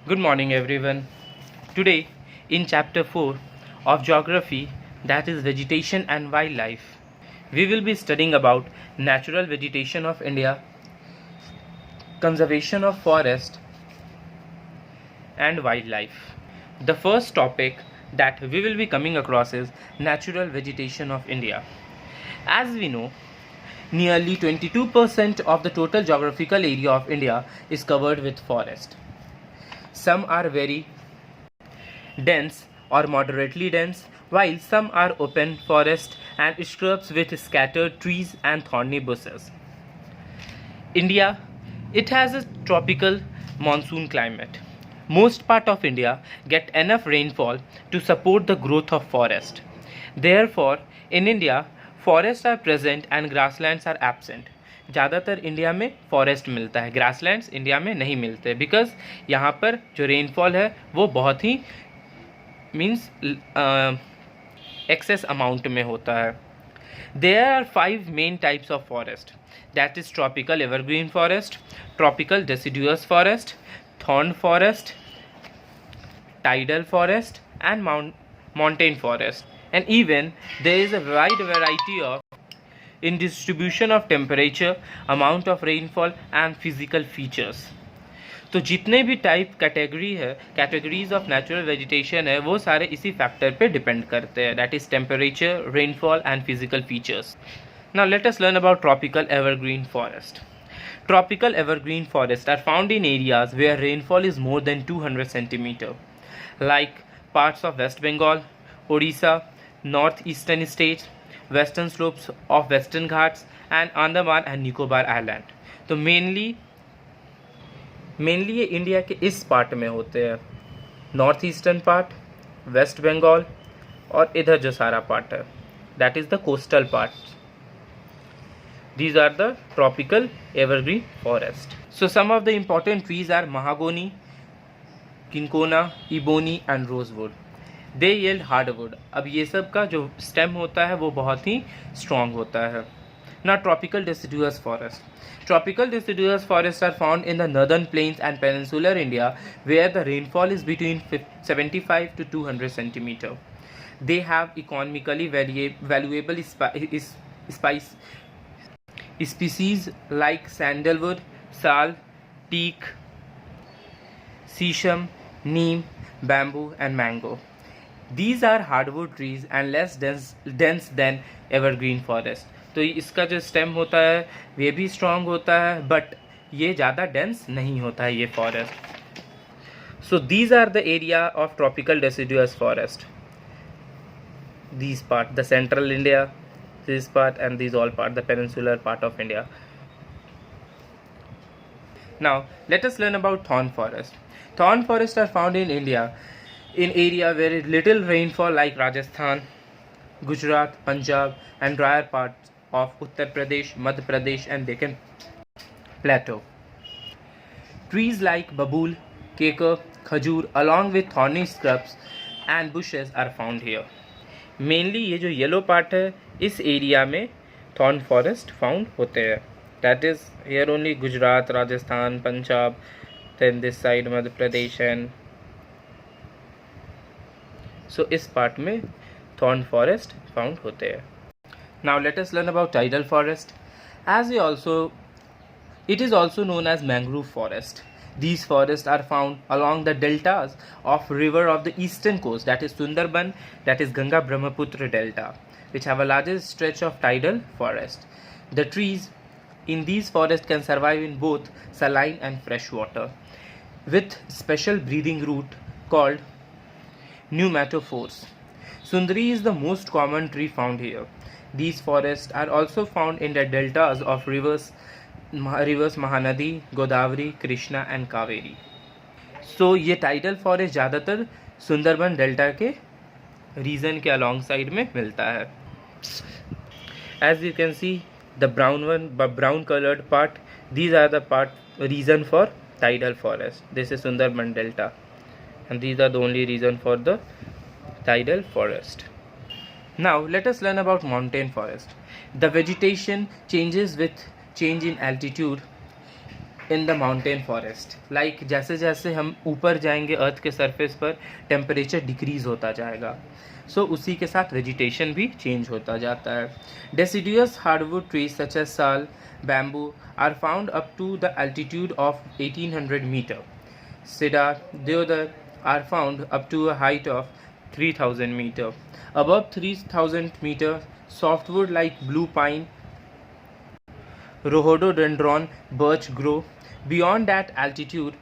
Good morning, everyone. Today, in chapter 4 of Geography, that is Vegetation and Wildlife, we will be studying about natural vegetation of India, conservation of forest, and wildlife. The first topic that we will be coming across is natural vegetation of India. As we know, nearly 22% of the total geographical area of India is covered with forest. Some are very dense or moderately dense, while some are open forest and shrubs with scattered trees and thorny bushes. India, it has a tropical monsoon climate. Most part of India get enough rainfall to support the growth of forest. Therefore, in India, forests are present and grasslands are absent. ज़्यादातर India में forest मिलता है, grasslands India में नहीं मिलते, because यहाँ पर जो रेनफॉल है वो बहुत ही मीन्स एक्सेस अमाउंट में होता है. There are 5 main types of forest, that is tropical evergreen forest, tropical deciduous forest, thorn forest, tidal forest and mountain forest. And even there is a wide variety of in distribution of temperature, amount of rainfall and physical features. तो जितने भी type category है, categories of natural vegetation है, वो सारे इसी factor पे depend करते हैं, that is temperature, rainfall and physical features. Now let us learn about tropical evergreen forest. Tropical evergreen forests are found in areas where rainfall is more than 200 centimeter, like parts of West Bengal, Odisha, northeastern states, western slopes of Western Ghats and Andaman and Nicobar Island. तो mainly ये India के इस part में होते हैं, north eastern part, west Bengal और इधर जो सारा पार्ट है, that is the coastal part. These are the tropical evergreen forest. So some of the important trees are mahogany, cinchona, ebony and rosewood. They yield hardwood. अब ये सब का जो स्टेम होता है वो बहुत ही स्ट्रॉन्ग होता है. Now tropical deciduous forest. Tropical deciduous forests are found in the northern plains and peninsular India, where the rainfall is between 75 to 200 centimeter. They have economically valuable species like sandalwood, sal, teak, sesame, neem, bamboo and mango. These are hardwood trees and less dense than evergreen forest. तो इसका जो stem होता है ये भी strong होता है, but ये ज़्यादा डेंस नहीं होता है ये forest. So these are the area of tropical deciduous forest. These part, the central India, this part and these all part, the peninsular part of India. Now let us learn about thorn forest. Thorn forests are found in India in area where little rainfall like Rajasthan, Gujarat, Punjab and drier parts of Uttar Pradesh, Madhya Pradesh and Deccan Plateau. Trees like babool, kekar, khajur along with thorny scrubs and bushes are found here. Mainly ये जो yellow part है इस area में thorn forest found होते हैं, that is here only Gujarat, Rajasthan, Punjab, then this side Madhya Pradesh and so इस part में thorn forest found होते हैं. Now let us learn about tidal forest. It is also known as mangrove forest. These forests are found along the deltas of river of the eastern coast, that is Sundarban, that is Ganga Brahmaputra delta, which have a largest stretch of tidal forest. The trees in these forests can survive in both saline and fresh water with special breathing route called pneumatophores. Sundari is the most common tree found here. These forests are also found in the deltas of rivers Mahanadi, Godavari, Krishna and Kaveri. So ये tidal forest ज़्यादातर Sundarban delta के reason के along side में मिलता है. As you can see, the brown colored part, these are the reason for tidal forest. This is Sundarban delta and these are the only reason for the tidal forest. Now let us learn about mountain forest. The vegetation changes with change in altitude in the mountain forest, like जैसे जैसे हम ऊपर जाएंगे अर्थ के surface पर temperature decrease होता जाएगा, सो उसी के साथ वेजिटेशन भी चेंज होता जाता है. Deciduous hardwood trees such as sal, bamboo are found up to the altitude of 1800 metre. Cedar, deodar are found up to a height of 3000 meter. Above 3000 meter, softwood like blue pine, rhododendron, birch grow. Beyond that altitude,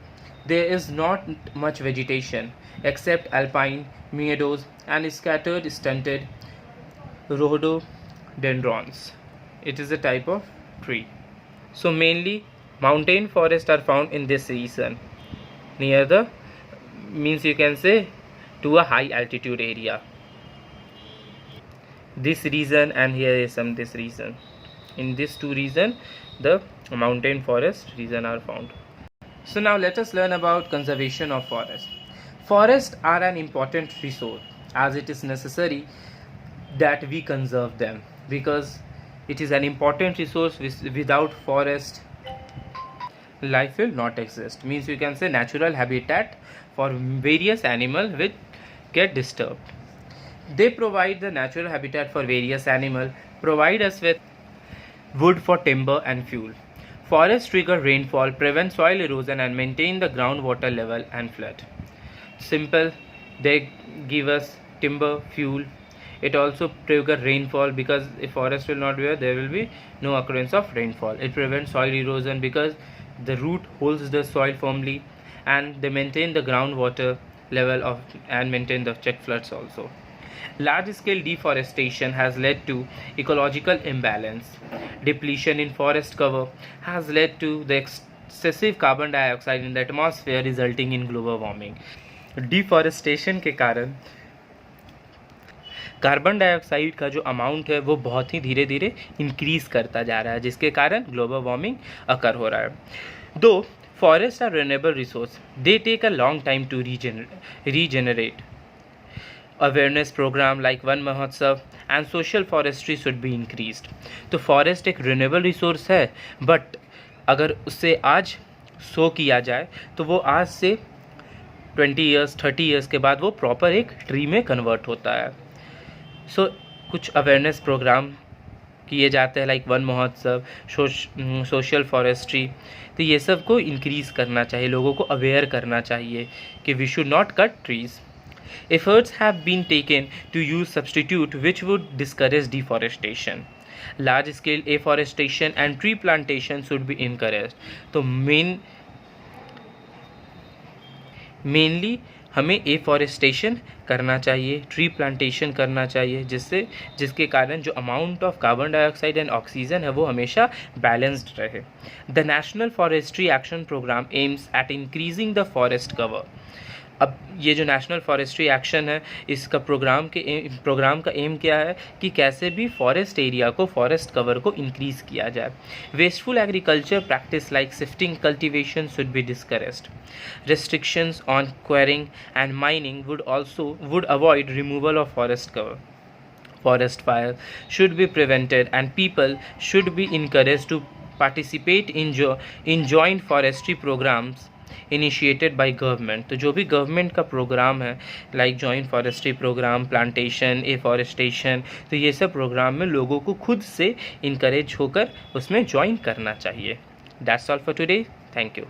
there is not much vegetation except alpine meadows and scattered stunted rhododendrons. It is a type of tree. So mainly mountain forests are found in this region, near the, means you can say, to a high altitude area. This region and here is some this region. In these two regions, the mountain forest region are found. So now let us learn about conservation of forest. Forests are an important resource as it is necessary that we conserve them, because it is an important resource. Without forest, life will not exist. Means you can say natural habitat for various animals will get disturbed. They provide the natural habitat for various animals, provide us with wood for timber and fuel. Forests trigger rainfall, prevent soil erosion and maintain the groundwater level and flood. Simple, they give us timber, fuel. It also trigger rainfall, because if forest will not be there will be no occurrence of rainfall. It prevents soil erosion because the root holds the soil firmly, and they maintain the groundwater level of and maintain the check floods also. Large scale deforestation has led to ecological imbalance. Depletion in forest cover has led to the excessive carbon dioxide in the atmosphere, resulting in global warming. Deforestation के कारण carbon dioxide का जो amount है वो बहुत ही धीरे धीरे increase करता जा रहा है, जिसके कारण ग्लोबल वार्मिंग अकर हो रहा है. Though forest are renewable resource, they take a long time to regenerate. Awareness programme like Van Mahotsav and social forestry should be increased. तो फॉरेस्ट एक रिन्यूएबल रिसोर्स है, बट अगर उससे आज सो किया जाए तो वो आज से 20 ईयर्स 30 ईयर्स के बाद वो प्रॉपर एक ट्री में कन्वर्ट होता है. सो कुछ अवेयरनेस प्रोग्राम किए जाते हैं लाइक वन महोत्सव, सोशल फॉरेस्ट्री. तो ये सब को इंक्रीज़ करना चाहिए, लोगों को अवेयर करना चाहिए कि we should not cut trees. Efforts have been taken to use substitute which would discourage deforestation. Large scale afforestation and tree plantation should be encouraged. तो मेनली हमें एफॉरेस्टेशन करना चाहिए, ट्री प्लांटेशन करना चाहिए, जिसके कारण जो amount of carbon dioxide and oxygen है वो हमेशा बैलेंस्ड रहे. The national forestry action programme aims at increasing the forest cover. अब ये जो नेशनल फॉरेस्ट्री एक्शन है, इसका प्रोग्राम का एम क्या है कि कैसे भी फॉरेस्ट एरिया को, फॉरेस्ट कवर को इंक्रीज़ किया जाए. Wasteful agriculture practice like shifting cultivation should be discouraged. Restrictions on quarrying and mining would avoid removal of forest cover. Forest fire should be prevented and people should be encouraged to participate in joint forestry programs initiated by government. तो जो भी government का programme है like joint forestry programme, plantation, afforestation, तो ये सब programme में लोगों को खुद से इनकरेज होकर उसमें ज्वाइन करना चाहिए. That's all for today. Thank you.